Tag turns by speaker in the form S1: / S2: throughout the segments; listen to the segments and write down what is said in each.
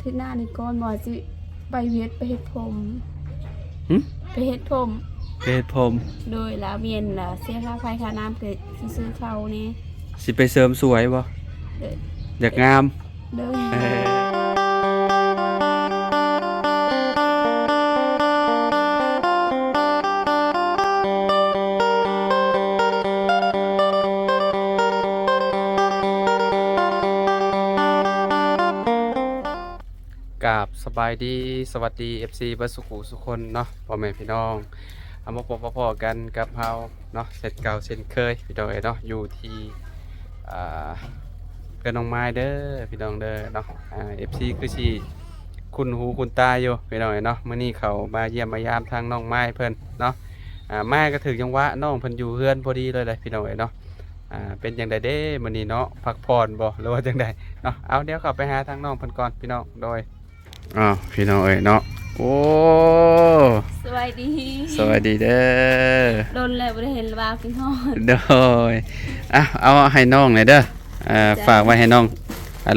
S1: ทิศหน้านี่ก่อนหมอสิไปเวียดไปเฮ็ดผม
S2: หึ
S1: ไปเฮ็ดผม
S2: เพศผม
S1: โดยแล้วเวียนล่ะเสียค่าไฟค่าน้ำเกิดซื้อเขานี่
S2: สิไปเสริมสวยบ่
S1: เด้อ
S2: อยากงาม
S1: โดย
S2: เอ้ยกราบสบายดีสวัสดี FC บัสสุขุสุคนเนาะพ่อแม่พี่น้องเอามาพบพ่อๆกันกับเฮาเนาะเสร็จเก่าเช่นเคยพี่น้องเอ้ยเนาะอยู่ที่อ่าเพื่อนน้องไม้เด้อพี่น้องเด้อเนาะFC คือสิคุณหูคุณตาอยู่พี่น้องเอ้ยเนาะมื้อนี้เขามาเยี่ยมมายามทางน้องไม้เพิ่นเนาะไม้ก็ถึงจังหวะน้องเพิ่นอยู่เฮือนพอดีเลยพี่น้องเอ้ยเนาะเป็นจังไดเด้มื้อนี้เนาะพักผ่อนบ่หรือว่าจังไดเนาะเอาเดี๋ยวเข้าไปหาทางน้องเพิ่นก่อนพี่น้องโดยพี่น้องเอ้ยเนาะโอ้
S1: สวัสดี
S2: สวัสดีเด้อ
S1: โดนแล้วบ่ได้เห็นว่ากินฮอด
S2: โดยเอาให้น้องหน่อยเด้อฝากไว้ให้น้อง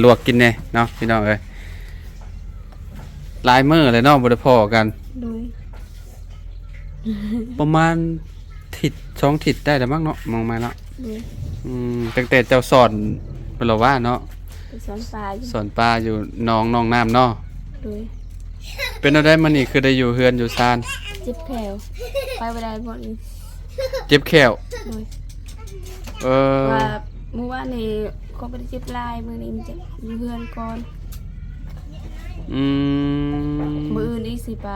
S2: ลวกกินแน่เนาะพี่น้องเอ้ยหลายมื้อเลยเนาะบ่ได้พ้อกัน
S1: โดย
S2: ประมาณทิศ2ทิศได้แล้วมั้งเนาะมองมาเนาะ
S1: โดย
S2: ตั้งแต่เจ้าสอนเพิ่นว่าเนาะ
S1: ไปสอนปลาอยู่
S2: สอนปลาอยู่หนองน้ำเนาะ
S1: โดย
S2: เป็นเอาได้มื้อนี้คือได้อยู่เฮือนอยู่ซาน
S1: เจ็บแขวไปบ่ได้บ่นี่
S2: เจ็บแขว
S1: โดย
S2: เออ
S1: ว่าเมื่อวานนี่เขาบ่ได้เจ็บลายมื้อนี้มันจะอยู่เฮือนก่อน
S2: อืม
S1: มื้ออื่นอีกสิไป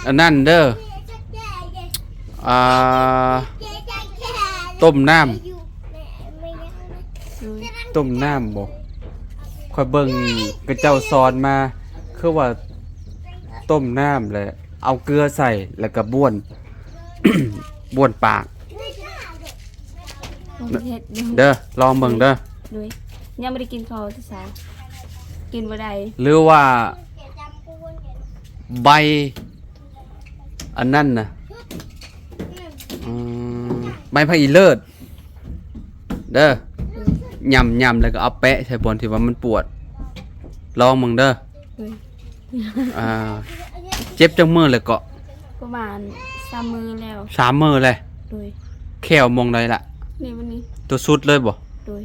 S2: อันนั้นเด้อต้มน้ำ
S1: โดย
S2: ต้มน้ำบ่ค่อยเบิ่งกระเจ้าสอนมาคือว่าต้มน้ำเลยเอาเกลือใส่แล้วก็บ้วน บ้วนปาก
S1: ลงเฮ็ดอยู่
S2: เด้อลองเบิ่งเด้อ
S1: โดยยังบ่ได้กินข้าวแต่เช้ากินบ่ได้
S2: หรือว่าใบอันนั้นน่ะใบผักอีเลิศเด้อยำแล้วก็เอาแปะใส่บนที่ว่ามันปวดลองมึงเด้อ
S1: โดย
S2: อ่าเจ็บจังมือเลยเกาะ
S1: ประมาณ3 มื้อแล้ว
S2: 3 มือเลย
S1: โดย
S2: แขวมองใดล่ะ
S1: นี่วันนี้
S2: ตัวสุดเลยบ่
S1: โดย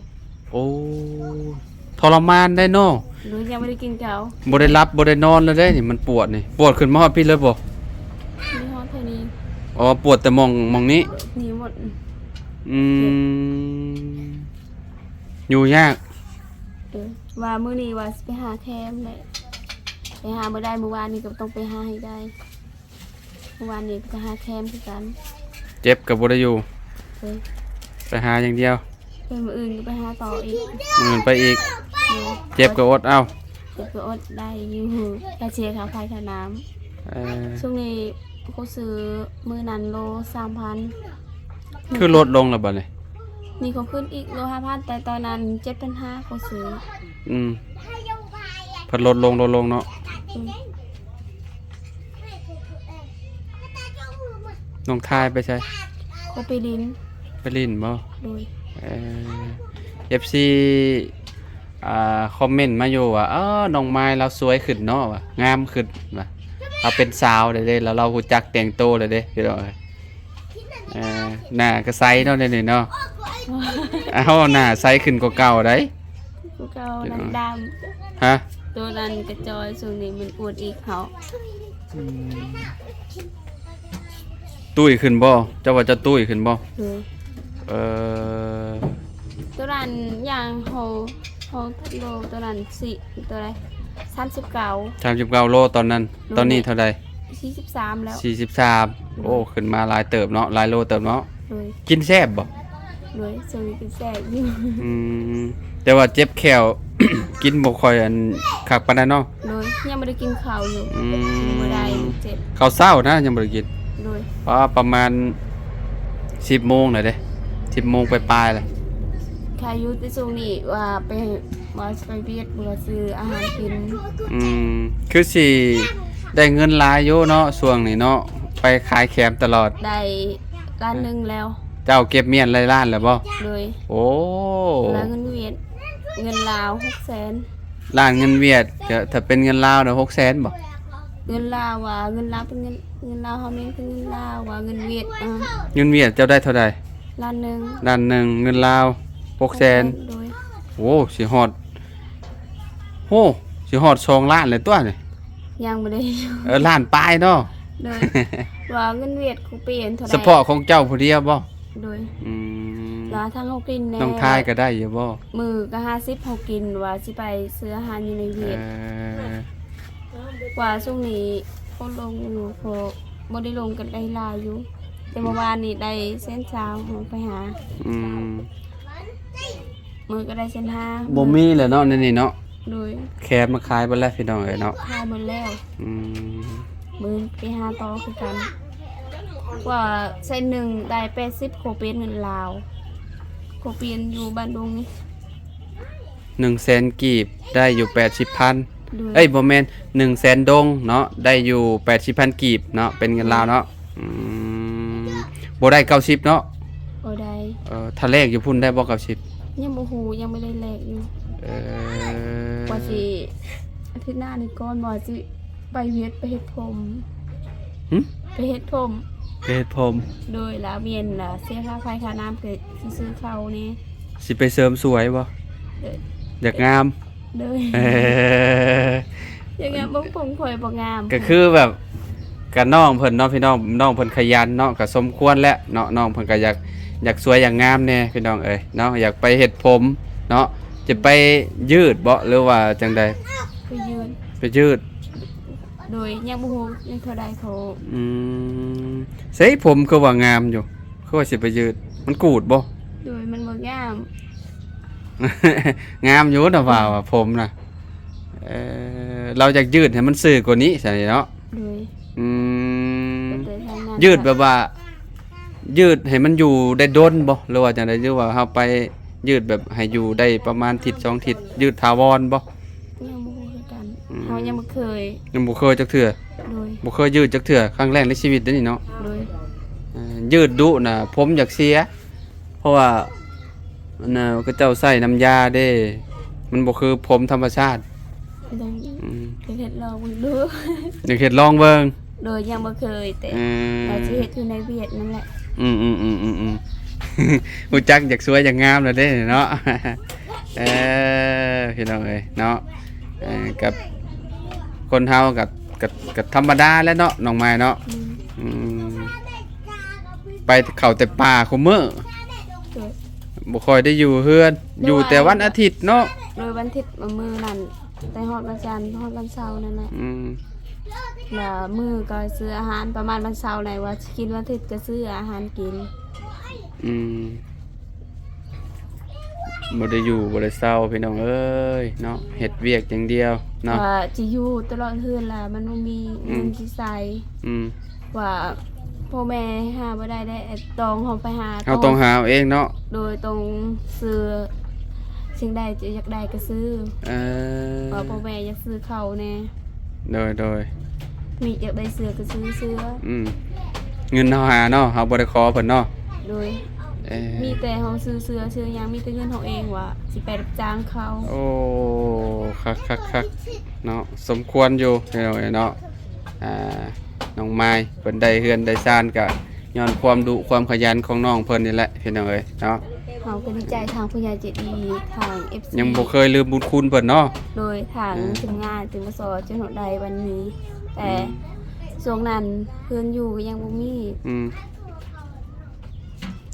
S2: โอ้ทรมานได้เนาะ
S1: โดยยังไม่ได้กินข้าว
S2: บ่ได้รับบ่ได้นอนเลยได้นี่มันปวดนี่ปวดขึ้นมาฮอดพี่เลยบ่
S1: มีฮอดเท่านี้
S2: อ๋อปวดแต่มองนี้
S1: นี่หมด
S2: อืมอยู่ยาก
S1: โดยว่ามื้อนี้ว่าสิไปหาแคมแหละไปหาบ่ได้เมื่อวานนี้ก็ต้องไปหาให้ได้เมื่อวานนี้ไปหาแคมคือกัน
S2: เจ็บก็บ่ได้อยู่
S1: โดย
S2: ไปหาอย่างเดียว
S1: ไปมื้ออื่นก็ไปหาต่ออีก
S2: มื้ออื่นไปอีก
S1: โดย
S2: เจ็บก็อดเอา
S1: เจ็บก็อดได้อยู่กระเชียร์ค่าไฟค่าน้ำ
S2: เอ่อ
S1: ช่วงนี้เขาซื้อมื้อนั้นโล 3,000
S2: คือลดลงแล้วบัดนี้
S1: นี่เขาขึ้นอีกโล 5,000 แต่ตอนนั้น 7,500เขาซื้อ
S2: อืมเพิ่นลดลงเนาะ
S1: อืม
S2: น้องทายไปใช่
S1: เขาไปลิ้น
S2: ไปลิ้นบ่
S1: โดย
S2: FC คอมเมนต์มาอยู่ว่าน้องไม้เราสวยขึ้นเนาะว่างามขึ้นว่ะเราเป็นสาวเลยเด้แล้วเรารู้จักแต่งตัวเลยเด้พี่น้องเอ้ยหน้าก็ใสเนาะเดี๋ยวนี้เนาะหน้าใสขึ้นกว่าเก่าได้
S1: พวกเรานั้นด
S2: ฮะ
S1: ำตัวนั้นกระจอยส่วนนี้มันอวดอีกเขา
S2: ตุ้ยขึ้นบ่เจ้าว่าจะตุ้ยขึ้นบ่
S1: เลย
S2: เออ
S1: ตัวนั้นอย่างโฮโลตัวนั้นสี่ตัวอะไร39
S2: 39โลตอนนั้นตอนนี้เท่าใด
S1: 43แล้ว
S2: 43โอ้ขึ้นมาหลายเติบเนาะหลายโลเติบเนาะ
S1: เลย
S2: กินแซ่บบ่
S1: เลยส่วนนี้เป็นแสบอยู่
S2: แต่ว่าเจ็บแขว กินบ่ค่อยอันคักปานใดเนาะ
S1: เลยยังไม่ได้กินข้าวอยู่
S2: อื
S1: ไม่ได้
S2: ม
S1: เจ็บ
S2: ข้าวเช้านะยังบ่ได้กิน
S1: เลย
S2: เพราะว่าประมาณ10โมงน่ะเด้10โมงปลายๆแหละ
S1: ใครอยุติส่วนนี้ว่าไปเวียดเมื่อซื้ออาหารกิน
S2: คือสิได้เงินหลายอยู่เนาะช่วงนี้เนาะไปขายแคมตลอด
S1: ได้ร้านหนึงแล้ว
S2: เจ้าเก็บเมียนรายล้านแล้วบ่
S1: เลย
S2: โอ้
S1: แล้วเงินเวียดเงินลาว600,000
S2: ล้านเงินเวียดก็ถ้าเป็นเงินลาวน่ะ600,000บ่
S1: เงินลาวว่าเงินลาวเป็นเงินลาวเฮาแม่นเป็นเงินลาวว่าเงินเวียด
S2: เงินเวียดเจ้าได้เท่าใด
S1: ล้านหนึง
S2: ล้านหนึ่งเงินลาว600,000
S1: โดย
S2: โอ้สิฮอดโอ้สิฮอด2ล้านเลยตัวนี่
S1: ยังบ่ได้อยู่
S2: ล้านปลายเนาะ
S1: โดยว่าเงินเวียดเขาเปลี่ยนเท่าใด
S2: เฉพาะของเจ้าผู้เดียวบ่
S1: โดย
S2: อืม
S1: ลาทางเฮากินแน่
S2: น้องทายก็ได้อยู่บ่
S1: มือก็50เฮากินว่าสิไปซื้ออาหารอยู่ในเวียด ว่าช่วงนี้คนลงอยู่พอบ่ได้ลงกันได้หลายอยู่ แต่เมื่อวานนี้ได้เส้นเช้าของไปหา
S2: อืม
S1: มือก็ได้เส้นห้า
S2: บ่มีแล้วเนาะนี่เนาะ
S1: โดย
S2: แคบมาขายเบ่แล้วพี่น้องเอ้ยเนาะ
S1: ขายหมดแล้ว
S2: อืม
S1: มือไปหาต่อคือกัน ว่าเส้นหนึ่งได้80โคเปนเงินลาวโคเปนอยู่บ้านดงนี่
S2: 100,000กีบได้อยู่80,000
S1: โดย
S2: เอ้ยบ่แม่น100,000ดงเนาะได้อยู่80,000กีบเนาะเป็นเงินลาวเนาะอืมบ่ได้90เนาะ
S1: บ่ได้
S2: ถ้าเลขอยู่พุ่นได้บ่90
S1: ยังบ่ฮู้ยังไม่ได้แลกอยู่
S2: เออ
S1: ว่าสิอาทิตย์หน้านี่ก่อนว่าสิไปเวียดไปเฮ็ดผม
S2: หึ
S1: ไปเฮ็ดผม
S2: เพชรผม
S1: โดยลาเวียนล่ะเสียค่าไฟค่าน้ำเกิดสิซื้อเขาวนี่
S2: สิไปเสริมสวยบ่
S1: เด้อ
S2: อยากงาม
S1: โดย
S2: เออ
S1: อย่างงั้นบ่ผมข่อยบ่งาม
S2: ก็คือแบบกับน้องเพิ่นเนาะพี่น้องน้องเพิ่นขยันเนาะก็สมควรแล้วเนาะน้องเพิ่นก็อยากสวยอยากงามแน่พี่น้องเอ้ยเนาะอยากไปเฮ็ดผมเนาะจะไปยืดบ่หรือว่าจังใด
S1: ไปยืน
S2: ไปยืด
S1: โดยยังบ่ฮู้ยังเท่าใดเขา
S2: อืมเสยผมคือว่างามอยู่คือว่าสิไปยืดมันกูดบ่
S1: โดยมันบ่งาม
S2: งามอยู่นะว่าว่าผมน่ะเราอยากยืดให้มันซื่อกว่านี้ใช่เนาะ
S1: โดย
S2: อืม
S1: แต่ทางนั้น
S2: ยืดแบบว่า ยืดให้มันอยู่ได้ดนบ่หรือว่าจังได๋หรือว่าเฮาไปยืดแบบให้อยู่ได้ประมาณทิศ2ทิศยืดถาวรบ่
S1: ยังบ่ฮู้คือกัน
S2: อืม
S1: เฮายังบ่เคย
S2: ยังบ่เคยจักเทื่อ
S1: โดย
S2: บ่เคยยืดจักเทื่อครั้งแรกในชีวิตเด้อนี่เนาะ
S1: โดย
S2: ยืดดุน่ะผมอยากเสีย เพราะว่ามันน่ะก็เจ้าใส่น้ำยาเด้ มันบ่คือผมธรรมชาติ
S1: ต้อง
S2: อืม
S1: ไปเฮ็ดลองเบิ่งดู
S2: อยากเฮ็ดลองเบิ่ง
S1: โดยยังบ่เคยแต่
S2: อืม
S1: เราสิเฮ็ดอยู่ในเวียดนั่นแหละ
S2: อืมรู้จักอยากสวยอยากงามแล้วเด้เนาะ พี่น้องเอ้ยเนาะกับคนเฮากับธรรมดาแล้วเนาะน้องไม้เนาะ
S1: อืม
S2: อืมไปเข้าแต่ป่าคุมื้อ
S1: โดย
S2: บ่ค่อยได้อยู่เฮือน อยู่แต่วันอาทิตย์เนาะ
S1: โดยวันอาทิตย์มื้อนั้นแต่ฮอดวันจันทร์ฮอดวันเสาร์นั่นแหละ
S2: อืม
S1: แล้วมื้อก็ซื้ออาหารประมาณวันเสาร์ไหนว่าสิกินวันอาทิตย์ก็ซื้ออาหารกิน
S2: อืมบ่ได้อยู่บ่ได้เศร้าพี่น้องเอ้ยเนาะเฮ็ดเวียกอย่างเดียวเนาะ
S1: ว่าจะอยู่ตลอดคืนล่ะมันบ่มีเงินที่ใส่
S2: อืม
S1: ว่าพ่อแม่หาบ่ได้ได้ต้องเฮาไปหา
S2: เฮาต้องหาเอาเองเนาะ
S1: โดยต้องซื้อสิ่งใดจะอยากได้ก็ซื้อ
S2: เออ
S1: ว่าพ่อแม่อยากซื้อข้าวแน่
S2: โดย
S1: มีอยากได้เสื้อก็ซื้อเสื้อ
S2: อืมเงินเฮาหาเนาะเฮาบ่ได้ขอเพิ่นเนาะ
S1: โดย
S2: เอ่อ
S1: มีแต่เฮาซื้อเสื้อซื้อหยังมีแต่เงินเฮาเองว่าสิไปรับจ้างเขา
S2: โอ้คักเนาะสมควรอยู่พี่น้องเอ้ยเนาะน้องไม้เพิ่นได้เฮือนได้ซ่านก็ย้อนความดุความขยันของน้องเพิ่นนี่แหละพี่น้องเอ้ยเนาะ
S1: เฮาก็ดีใจทางผู้ใหญ่ใจดีทาง FC
S2: ยังบ่เคยลืมบุญคุณเพิ่นเนาะ
S1: โดยทางทีมงานถึงมาสอนจนหดใดวันนี้ แต่ช่วงนั้นเพื่อนอยู่ก็ยังบ่มี
S2: อืม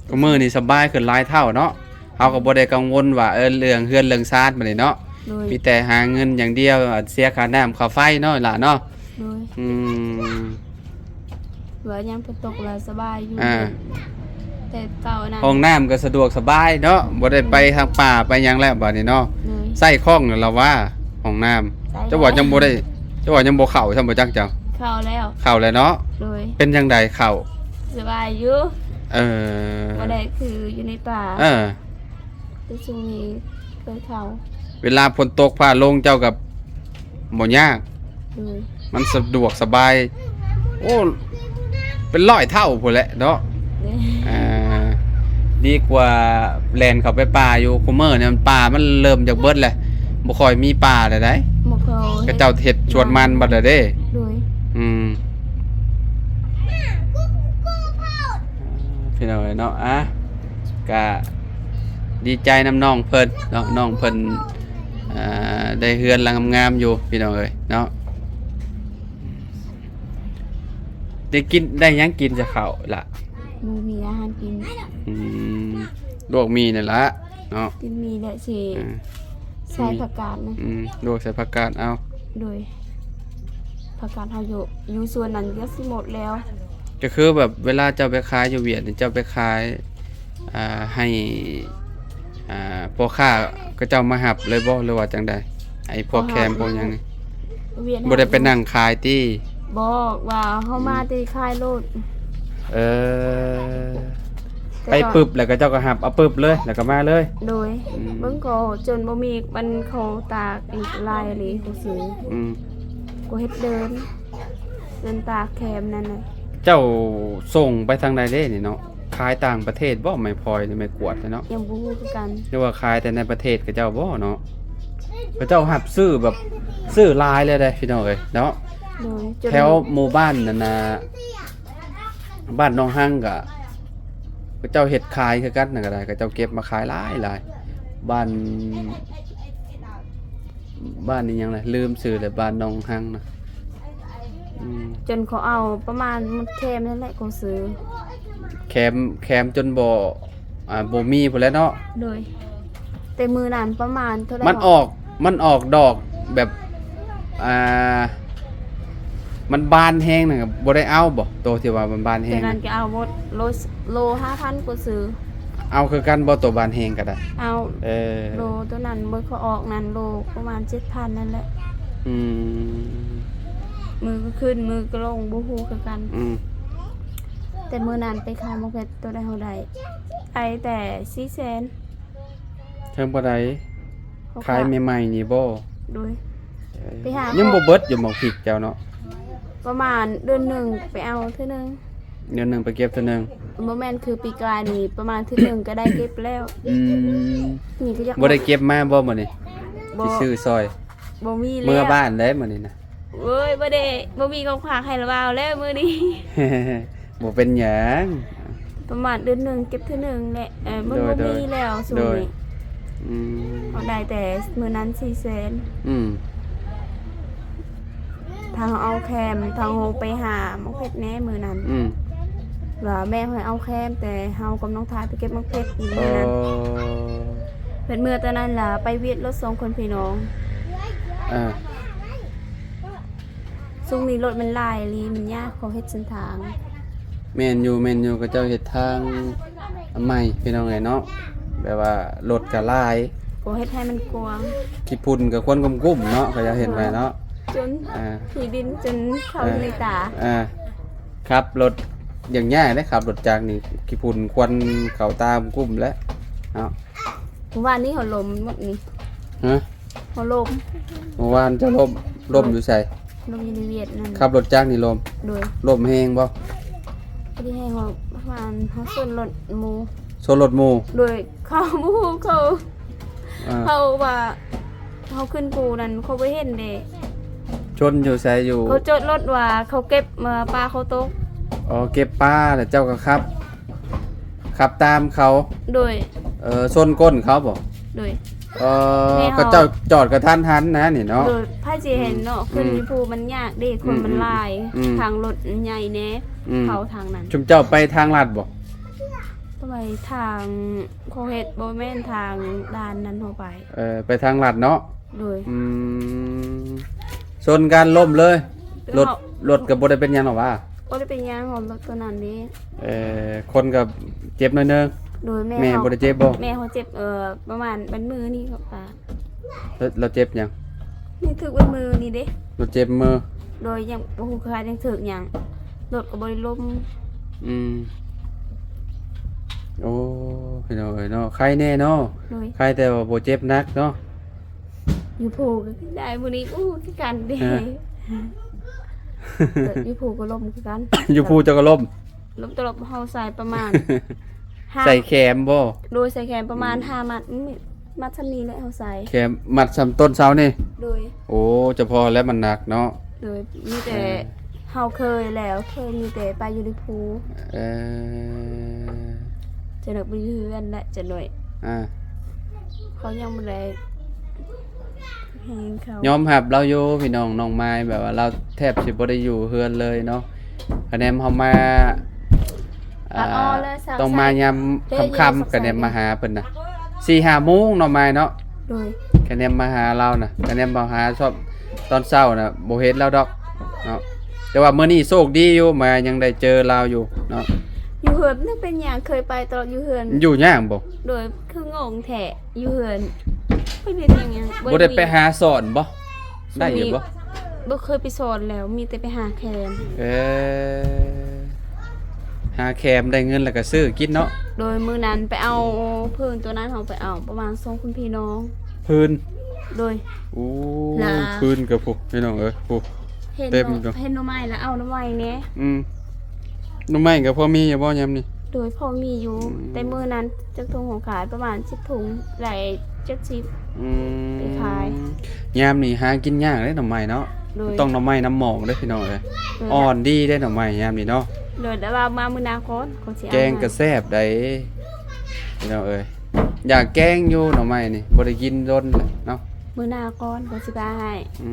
S2: ก็มื้อนี้สบายขึ้นหลายเท่าเนาะเฮาก็บ่ได้กังวลว่าเรื่องเฮือนเรื่องซ่านบัดนี้เนาะ
S1: โดย
S2: มีแต่หาเงินอย่างเดียวเสียค่าน้ำค่าไฟเนาะล่ะเนาะ
S1: โดย
S2: อืม
S1: ว่ายังเพิ่นตกแล้วสบายอยู่
S2: อ่า
S1: แต่เก่านั้น
S2: ห้องน้ำก็สะดวกสบายเนาะบ่ได้ไปทางป่าไปหยังแล้วบัดนี้เนาะ
S1: โดย
S2: ใส่คล่องนั่นล่ะว่าห้องน้ำ
S1: ใส่
S2: เจ้าว่ายังบ่ได้เจ้าว่ายังบ่เข้าซั่นบ่จักเจ้า
S1: เข้าแล้ว
S2: เข้าแล้วเนาะ
S1: โดย
S2: เป็นจังไดเข้า
S1: สบายอยู่
S2: เออ
S1: บ่ได้คืออยู่ในป่า
S2: เออ
S1: แต่ช่วงนี้เคยเข้า
S2: เวลาฝนตกฟ้าลงเจ้ากับบ่ยาก
S1: โดย
S2: มันสะดวกสบาย โอ้ เป็น100เท่าพุ่นแหละเนาะ
S1: โดย
S2: อ่าดีกว่าแลนเข้าไปป่าอยู่คุมื้อเนี่ยมันป่ามันเริ่มจากเบิดแหละ บ่ค่อยมีป่าเลยได้
S1: หมกเขา
S2: ก็เจ้าเฮ็ดสวนมันบัดเด้อเด้
S1: โดย
S2: อืมพี่น้องเอ้ยเนาะก็ดีใจนำน้องเพิ่นเนาะน้องเพิ่นได้เฮือนหลังงามๆอยู่พี่น้องเอ้ยเนาะได้กินได้หยังกินจะข้าวล่ะ
S1: หมูมีอาหารกิน
S2: อืมลวกมีนั่นล่ะเนาะ
S1: กินมีและสิ
S2: อ่า
S1: ใส่ผักกาดนะ
S2: ลวกใส่ผักกาดเอา
S1: โดยผักกาดเฮาอยู่ส่วนนั้นก็สิหมดแล้ว
S2: ก็คือแบบเวลาเจ้าไปขายอยู่เวียดนี่เจ้าไปขายให้พ่อค้าก็เจ้ามาหับเลยบ่หรือว่าจังใดไอ้พวกแคมพวกหยังนี่
S1: เวียน
S2: บ่ได้ไปนั่งขายติ
S1: บอกว่าเฮามาตีคายโลด
S2: เออไปปึบแล้วก็เจ้าก็หับเอาปึบเลยแล้วก็มาเลย
S1: โดยเบิ่งก็จนบ่มีมันเขาตากอีกลายเลยกูซื้อ
S2: อืม
S1: กูเฮ็ดเดินตากแคมนั่นน่ะ
S2: เจ้าส่งไปทางใดเด้นี่เนาะขายต่างประเทศบ่ไม่พลอยนี่ไม่กวดเนาะ
S1: ยังบ่ฮู้คือกัน
S2: หรือว่าขายแต่ในประเทศก็เจ้าบ่เนาะก็เจ้าหับซื้อแบบซื้อหลายเลยเด้พี่น้องเอ้ยเนาะ
S1: โดยจน
S2: แถวหมู่บ้านนั่นน่ะบ้านหนองหังก็เจ้าเฮ็ดขายคือกันน่ะก็ได้ก็เจ้าเก็บมาขายหลายบ้านนี่หยังล่ะลืมชื่อเลยบ้านหนองหังน่ะอืม
S1: จนเขาเอาประมาณมันแคมนั่นแหละกูซื้อ
S2: แคมจนบ่มีพุ่นแหล้วเนาะ
S1: โดยแต่มือนั้นประมาณเท่าไหร่
S2: มันออกดอกแบบมันบานแห้งน่ะก็บ่ได้เอาบ่โตที่ว่ามันบานแห้
S1: แต่
S2: ง
S1: นั้น
S2: น่ะ
S1: ก็เอาหมดโล 5,000กูซื้อ
S2: เอาคือกันบ่ตัวบานแห้งก็ได้
S1: เอา
S2: เออ
S1: โลตัวนั้นเบิดเขาออกนั้นโลประมาณ 7,000 นั่นแหละ
S2: อืม
S1: มือก็ขึ้นมือก็ลงบ่ฮู้คือกัน
S2: อืม
S1: แต่มื้อนั้นไปขายมะเขือตัวได้เท่าใดไอแต่400,000
S2: เทิงบ่ได้ขายใหม่ๆนี่บ่
S1: โดย
S2: เออ
S1: ไปหา
S2: ยังบ่เบิดอยู่หม่องพริกเจ้าเนาะ
S1: ประมาณเดือนหนึ่งไปเอาเทื่อนึง
S2: เดือนหนึงไปเก็บเทื่อหนึง
S1: บ่แม่นคือปีกายนี่ประมาณเทื่อนึงก็ได้เก็บแล้ว
S2: อืม
S1: นี่ก็อยาก
S2: บ่ได้เก็บมาบ่มื้อนี้
S1: บ่
S2: สิซื้อซอย
S1: บ่มีแล้ว
S2: เมื่อบ้านได้มื้อนี้นะ
S1: เอ้ยบ่ได้บ่มีของฝากให้ละบ่าวแล้วมื้อนี้
S2: บ่เป็นหยัง
S1: ประมาณเดือนหนึงเก็บเทื่อนึงแหละมันบ่
S2: โดย
S1: มีแล้วส่วน
S2: โดย
S1: นี้
S2: อืม
S1: เอาได้แต่มื้อนั้น400,000
S2: อืม
S1: ทางเอาแคมทางโฮไปหามักเพชรแหน่มื้อนั้น
S2: อืม
S1: ว่าแม่เฮาเอาแคมแต่เฮากับน้องทายไปเก็บมักเพชรอยู่
S2: เอ
S1: มื้อนั้น
S2: อ
S1: เป็นมื้อตอนนั้นล่ะไปเวียดรถ2คนพี่น้อง
S2: อ่า
S1: ซุ่งนี้รถมันหลายลีมันยากเขาเฮ็ดเส้นทาง
S2: แม่นอยู่ก็เจ้าเฮ็ดทางใหม่พี่น้องไงเนาะแบบว่ารถก็หลาย
S1: เขาเฮ็ดให้มันกว้าง
S2: ขี้พุ่นก็ควรกุ้มๆเนาะก็จะเห็นไว้เนาะ
S1: จน
S2: อ่า
S1: ที่ดินจนเข้าในตา
S2: ครับรถอย่างง่ายเด้ครับรถจักรนี่ขี้พุ่นควรเข้าตามกุ้มแล้วเนาะ
S1: เมื่อวานนี้เขาลมหมดนี่
S2: ฮะ
S1: เขาลม
S2: เมื่อวานจะล่มอยู่ไส
S1: ลมอยู่ในเวียดนั่น
S2: ขับรถจักรนี่ล่ม
S1: โดย
S2: ล่มแฮงบ่
S1: พอดีให้เขาประมาณเขาส่วนรถหมู
S2: ชนรถหมู่
S1: โดยเขาบูฮูเขา
S2: อ่า
S1: เขาว่าเขาขึ้นปูนั่นเขาไปเห็นเด้
S2: ชนอยู่ไสอยู่
S1: เขาจดรถว่าเขาเก็บมาปลาเขาตก
S2: อ๋อเก็บปลาแล้วเจ้าก็ขับตามเขา
S1: โดย
S2: ชนก้นเขาบ่
S1: โดย แม่
S2: ก็
S1: เขา
S2: เจ้าจอดกระทันหันนะนี่เนาะ
S1: โดยพระจีเห็นเนาะขึ้นภูมันยากเด้คนมันหลาย
S2: อืม
S1: ทางรถใหญ่แน่
S2: อืม
S1: เขาทางนั้น
S2: ชุมเจ้าไปทางลัดบ่
S1: ไปทางโคเฮ็ดบ่แม่นทางด้านนั้นเข้าไป
S2: ไปทางลัดเนาะ
S1: โดย
S2: ชนกันล่มเลยรถ
S1: เขา
S2: รถก็บ่ได้เป็นหยังหรอกว่า
S1: บ่ได้เป็นหยังของรถตัวนั้นเด้
S2: คนก็เจ็บหน่อยนึง
S1: โดยแม่
S2: แม่
S1: เขา
S2: บ่ได้เจ็บบ่
S1: แม่เขาเจ็บประมาณบันมือนี่ครับป้า
S2: เราเจ็บหยัง
S1: นี่ถึกบันมือนี่เด้
S2: เราเจ็บมือ
S1: โดยยังบ่ฮู้ค่ายังถึกหยังรถก็บ่ได้ล้ม
S2: อืมโอ้พี่น้องเอ้ยเนาะใครแน่เนาะ
S1: โดย
S2: ใครแต่ว่าบ่เจ็บหนักเนาะ
S1: อยู่ผูก็คือได้มื้อนี้คือกันเด้
S2: ฮะ
S1: อยู่ผูก็ล้มคือกัน
S2: อยู่ภูเจ้าก็ล่ม
S1: ล้มตลบเฮาใส่ประมาณ
S2: ใส่แขมบ่
S1: โดยใส่แขนประมาณ5มัดนี่ มัดชั้นนี้แหละเฮาใส่
S2: แค่มัดสำต้นเสานี่
S1: โดย
S2: โอ้เฉพาะแล้วมันหนักเนาะ
S1: โดยมีแต่เฮาเคยแล้วเคยมีแต่ไปอยู่ในภู
S2: เออ
S1: จะหน่อยไปอยู่เฮือนและจะหน่อย
S2: อ่า
S1: เขายังบ่ได้เห็นเขา
S2: ยอมรับเราอยู่พี่น้องน้องไม้แบบว่าเราแทบสิบ่ได้อยู่เฮือนเลยเนาะคะแนนเฮามาต้องมายามค่ำๆคะแนนมาหาเพิ่นน่ะ 4-5 โมงเนาะไม้เนาะ
S1: โดย
S2: คะแนนมาหาเราน่ะคะแนนมาหาชอบตอนเช้าน่ะบ่เห็นเราดอกเนาะแต่ว่ามื้อนี้โชคดีอยู่มายังได้เจอเราอยู่เนาะ
S1: อยู่เฮือนนั่นเป็นหยังเคยไปตลอดอยู่เฮือน
S2: อยู่ย่างบ่
S1: โดยคืองงแท้อยู่เฮือนบ่ได้เป็นหยัง
S2: บ่ได้ไปหาสอนบ่ได้อยู่บ่
S1: บ่เคยไปสอนแล้วมีแต่ไปหาแคม
S2: หาแคมได้เงินแล้วก็ซื้อกินเนาะ
S1: โดยมื้อนั้นไปเอาเพิ่นตัวนั้นเฮาไปเอาประมาณ2คุณพี่น้อง
S2: พื้น
S1: โดย
S2: โอ้
S1: น่ะ
S2: พื้นกับผู้พี่น้องเอ้ยผู้
S1: เห็น
S2: เต็ม
S1: เนาะ
S2: อยู่
S1: เห็นหน่อไม้แล้วเอาหน่อไม้แหน่
S2: หน้ำไม้ก็พอมีอยู่บ่ยามนี้
S1: โดยพอมีอยู่ แต่มื้อนั้นจักถุงของขายประมาณ10ถุงได้70
S2: อืม
S1: ไปขาย
S2: ยามนี้หากินยากเด้หน่อไม้เนาะ
S1: โดย
S2: ต้องหน่อไม้น้ำหมอกเด้อพี่น้องเอ้ย
S1: โดย
S2: อ่อนดีได้หน่อไม้ยามนี้เนาะ
S1: โดยแต่ว่ามามื้อหนาก่อนเขาสิเอา
S2: แกงก็แซ่บได้พี่น้องเอ้ยอยากแกงอยู่หน่อไม้นี่บ่ได้กินโดนเลยเนาะ
S1: มื้อหนาก่อนเขาสิไปให้
S2: อื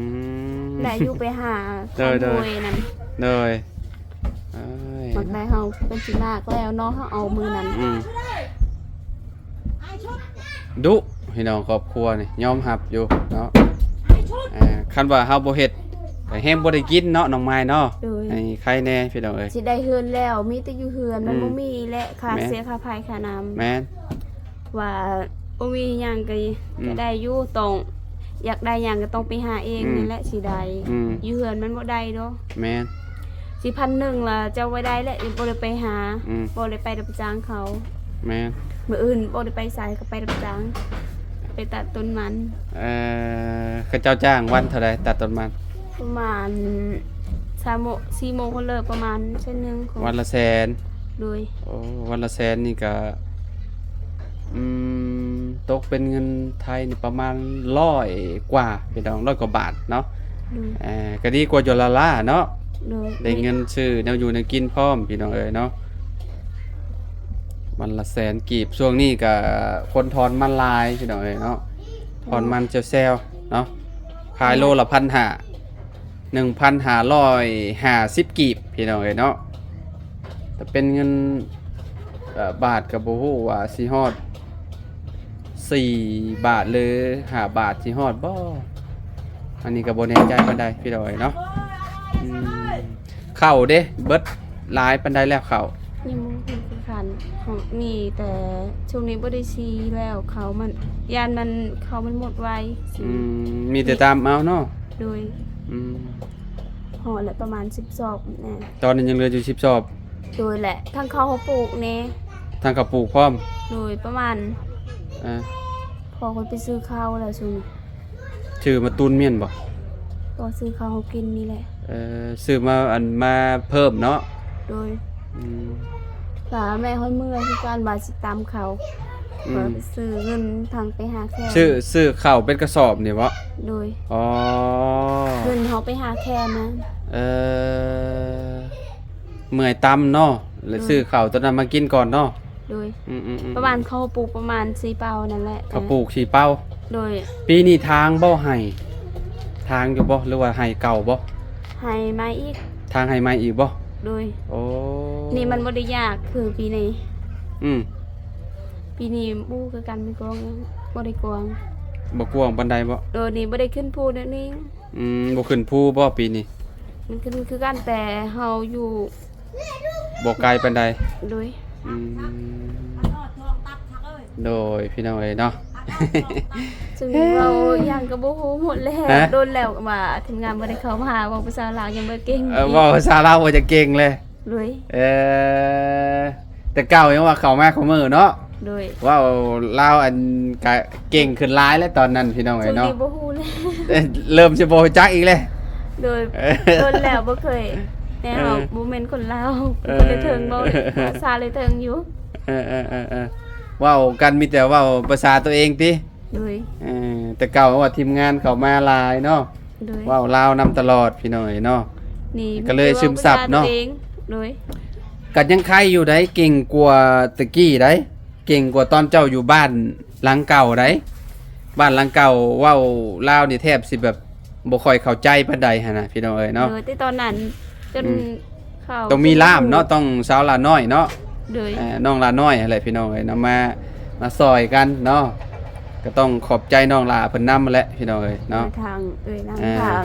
S2: ม
S1: ได้อยู่ไปหา
S2: โดย
S1: ขโมยนั่น
S2: เลยเอ้ย
S1: มักได้เฮาเป็นสิมากแล้วเนาะเฮาเอามื้อนั้น
S2: ดุพี่น้องครอบครัวนี่ยอมรับอยู่เนาะคันว่าเฮาบ่เฮ็ดก็แฮงบ่ได้กินเนาะน้องไม้เนาะ
S1: โดย
S2: ให้ใครแน่พี่น้องเอ้ย
S1: สิได้เฮือนแล้วมีแต่อยู่เฮือนมัน
S2: อืม
S1: บ่มีและค่า
S2: แม่น
S1: เสียค่าไฟค่าน้ำ
S2: แม่น
S1: ว่าบ่มีหยังก็
S2: อืม
S1: ก็ได้อยู่ต้องอยากได้หยังก็ต้องไปหาเอง
S2: อืม
S1: นี่แหละสิได้
S2: อืม
S1: อยู่เฮือนมันบ่ได้เนาะ
S2: แม่น
S1: สิ1,000ล่ะเจ้าไว้ได้และบ่ได้ไปหา
S2: อืม
S1: บ่ได้ไปรับจ้างเขา
S2: แม่น
S1: มื้ออื่นบ่ได้ไปไสก็ไปรับจ้าง ไปตัดต้นมัน
S2: เขาเจ้าจ้างวันเท่าใดตัดต้นมัน
S1: ประมาณ3 โมง4 โมงเขาเลิกประมาณเส้นหนึงของ
S2: วันละแสน
S1: โดย
S2: โอ้วันละแสนนี่ก็ตกเป็นเงินไทยนี่ประมาณ100กว่าพี่น้อง100กว่าบาทเนาะ
S1: โดย
S2: ก็ดีกว่าอยู่ละล่าเนาะ
S1: โดย
S2: ได้เงินซื้อแนวอยู่แนวกินพร้อมพี่น้องเอ้ยเนาะวันละแสนกีบช่วงนี้ก็คนทอนมันหลายพี่น้องเอ้ยเนาะทอนมันเจลแซวเนาะขายโลละ1,550กีบพี่น้องเอ้ยเนาะแต่เป็นเงินบาทก็บ่ฮู้ว่าสิฮอด4 บาทหรือ5 บาทสิฮอดบ่อันนี้ก็บ่แน่ใจปานใดพี่น้องเอ้ยเนาะ เข้าเด้เบิดหลายปานใดแล้วเข้า
S1: ยังบ่เห็นคือกันของมีแต่ช่วงนี้บ่ได้ซีแล้วเขามันยานมันเขามันหมดไวสิ
S2: มีแต่ตามเอาเนาะ
S1: โดย
S2: อืม
S1: ห่อละประมาณ10ซอกแน่
S2: ตอนนี้ยังเหลืออยู่10สอบ
S1: โดยแหละทั้งเขาเขาปลูกแน่
S2: ทางกระปลูกพร้อม
S1: โดยประมาณ
S2: อ่า
S1: พอคนไปซื้อข้าวแล้วซุน
S2: ชื่อมาตุนเมียนบ่
S1: ก็ซื้อข้าวเขากินนี่แหละ
S2: ซื้อมามาเพิ่มเนาะ
S1: โดย
S2: อืม
S1: ฝาแม่ห้อยมือคือการบาดสิตามเขา
S2: อื
S1: ก็
S2: ม
S1: ไปซื้อเงินทางไปหาแค่
S2: ซื้อข้าวเป็นกระสอบนี่บ่
S1: โดย
S2: อ๋อ
S1: เงินเขาไปหาแค่นะ
S2: เอ่อเมื่อยตำเนาะแล้วซื้อข้าวตัวนั้นมากินก่อนเนาะ
S1: โดย
S2: อืมๆๆ
S1: ประมาณเขาปลูกประมาณ4เปานั่นแหละ
S2: ข้าวปลูกสีเป้า
S1: โดย
S2: ปีนี้ทางบ่ให้ทางอยู่บ่หรือว่าให้เก่าบ่
S1: ให้มาอีก
S2: ทางให้ใหม่อีกบ่
S1: โดย
S2: โอ้
S1: นี่มันบ่ได้ยากคือปีนี้
S2: อืม
S1: ปีนี้บู้คือกันไม่กวางบ่ได้กวาง
S2: บ่กว้างปานใดบ่
S1: โดยนี่บ่ได้ขึ้นภูเดี๋ยวนี้
S2: บ่ขึ้นภูบ่ปีนี้
S1: มันขึ้นคือกันแต่เฮาอยู่
S2: บ่ไกลปานใด
S1: โดย
S2: อืมโดยพี่น้องเอ้ยเนาะ
S1: ซึ่งเรายังก็บ่ฮู้หมดแล้ว
S2: ฮะ
S1: โดนแล้วว่าทีมงานบ่ได้เข้ามาหาเว่าภาษาลาวยังบ่เก่ง
S2: เว้าภาษาลาวบ่จะเก่งเลย
S1: โดย
S2: แต่เก่ายังว่าเข้ามาเข้ามือเนาะ
S1: โดย
S2: ว้าวลาวอันก็เก่งขึ้นหลายแล้วตอนนั้นพี่น้อง
S1: ช่
S2: เอ้
S1: วย ง
S2: เนาะ
S1: นี้บ่ฮู้เลย
S2: เริ่มสิบ่รู้จักอีกเลย
S1: โดย
S2: เออ
S1: โดนแล้วบ่เคยแน่เฮา
S2: เออ
S1: บ่แม่นคนลาว
S2: เออ
S1: คนได้เทิงบ่ภาษาเลยเทิงอยู่
S2: เว้ากันมีแต่เว้าภาษาตัวเองติ
S1: โดย
S2: แต่เก่าว่าทีมงานเขามาหลายเนาะ
S1: โดย
S2: ว้าวลาวนำตลอดพี่น้อยเนาะ
S1: นี่
S2: ก็เลยซึมซับเนาะ
S1: ตัวองโดย
S2: กัดยังใครอยู่ได้เก่งกว่าตะกี้ได้เก่งกว่าตอนเจ้าอยู่บ้านหลังเก่าได้บ้านหลังเก่าเว้าลาวนี่แทบสิแบบบ่ค่อยเข้าใจปานใดหั่นน่ะพี่น้องเอ้ยเนาะ
S1: โดยที่ตอนนั้นจนเข้า
S2: ต้องมีล่ามเนาะต้องสาวลาน้อยเนาะ
S1: โดย
S2: น้องลาน้อยอะไรพี่น้องเอ้ยนำมาซอยกันเนาะก็ต้องขอบใจน้องลาเพิ่นนำแหละพี่น้องเอ้ยเนาะ
S1: ทางน้ำ
S2: อ่า
S1: ทาง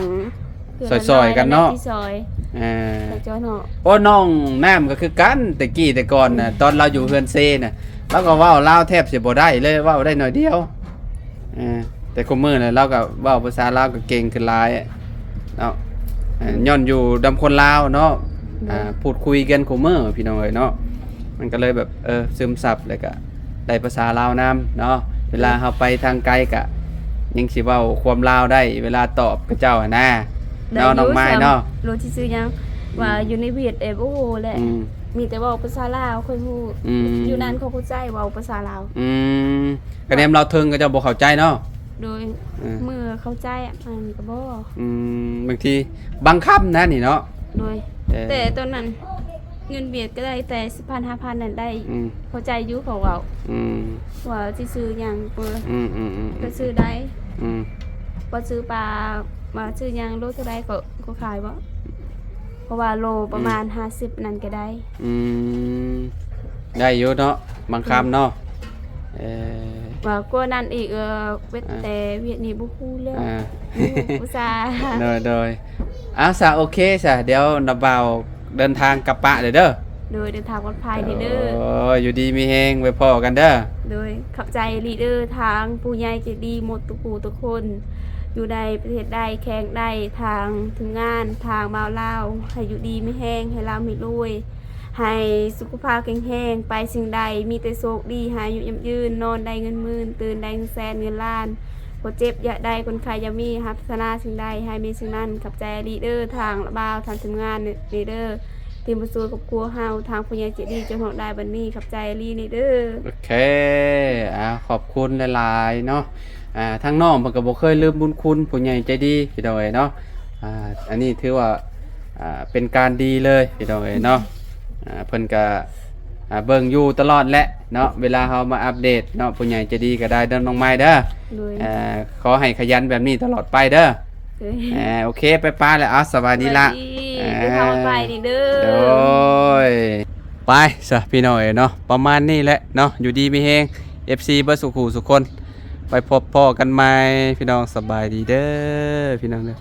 S2: ซอยๆกันเนาะ
S1: ที่ซอย
S2: อ่า
S1: แต่เจ้าเนาะ
S2: โอ้น้องน้ำก็คือกันแต่กี้แต่ก่อนน่ะตอนเราอยู่เฮือนเซน่ะเราก็เว้าลาวแทบสิบ่ได้เลยเว้าได้หน่อยเดียวแต่คุมื้อน่ะเราก็เว้าภาษาลาวก็เก่งขึ้นหลายเนาะย้อนอยู่ดำคนลาวเนาะพูดคุยกันคุมื้อพี่น้องเอ้ยเนาะมันก็เลยแบบซึมซับแล้วก็ได้ภาษาลาวนํเนาะเวลาเฮาไปทางไกลก็ยังสิเว้าความลาวได้เวลาตอบกับเจ้าหั่นนะเนาะน้องไม้เนาะ
S1: รู้ที่ซื้อยังว่าอยู่ในเวียดโอ้โหแหละ มีแต่เว้าภาษาลาวค่อยฮู้อยู่นั้นเขาเข้าใจเว้าภาษาลาว
S2: คะแนนเราถึงก็จะบ่เข้าใจเนาะ
S1: โดยเมื่อเข้าใจมันก็บ่
S2: บางทีบางคำนะนี่เนาะ
S1: โดยแต่ตอนนั้นเงินเบียดก็ได้แต่ 10,000 5,000 นั่นได้เข้าใจอยู่เขาเว้าว่าสิซื้อหยังก็ซื้อได้บ่ซื้อปลามาซื้อหยังโลเท่าใดก็ขายบ่เพราะว่าโลประมาณ50นั่นก็ได้
S2: ได้อยู่เนาะบางคำเนาะ
S1: ว่ากว่านั้นอีกเว้นแต่เวียดนี่บ่ฮู้แล้วอุตส่าห์
S2: โดยซะโอเคซะเดี๋ยวน้าบ่าวเดินทางกลับปะเด้อ
S1: โดยเดินทางปลอดภัยเด้อ
S2: อยู่ดีมีแฮงไว้พ้อกันเด้อ
S1: โดยขับใจลีเดอร์ทางผู้ใหญ่ใจดีหมดทุกผู้ทุกคน อยู่ใดประเทศใดแข่งใดทางถึงงานทางบ่าวลาวให้อยู่ดีไม่แห้งให้เราไม่รวย ให้สุขภาพแข็งแรงไปสิ่งใดมีแต่โชคดีหายอยู่ยั่งยืนนอนได้เงินหมื่นตื่นได้เงินแสนเงินล้านบ่เจ็บอย่าได้คนใครอย่ามีพัฒนาสิ่งใดให้มีสิ่งนั้นขับใจลีเดอร์ทางบ่าวทางถึงงานลีเดอร์ทีมประสูกับครัวเฮาทางผู้ใหญ่ใจดีจนหอดได้บัดนี้ขับใจลีเดอร์
S2: โอเคขอบคุณหลายๆเนาะทางน้องเพิ่นก็บ่เคยลืมบุญคุณผู้ใหญ่ใจดีพี่น้องเอ้ยเนาะอันนี้ถือว่าเป็นการดีเลยพี่น้องเอ้ยเนาะเพิ่นก็เบิ่งอยู่ตลอดแหละเนาะเวลาเฮามาอัปเดตเนาะผู้ใหญ่ใจดีก็ได้เด้อน้องไม้เด้อขอให้ขยันแบบนี้ตลอดไปเด้อโอเคไปป้าแล้วสวัสดีละ
S1: ไปทำไปนี่เด้อ
S2: โดยไปซะพี่น้องเอ้ยเนาะประมาณนี้แหละเนาะอยู่ดีมีแฮง FC เบิดสุขุสุคนไปพบพ่อกันใหม่พี่น้องสบายดีเด้อพี่น้องเด้อ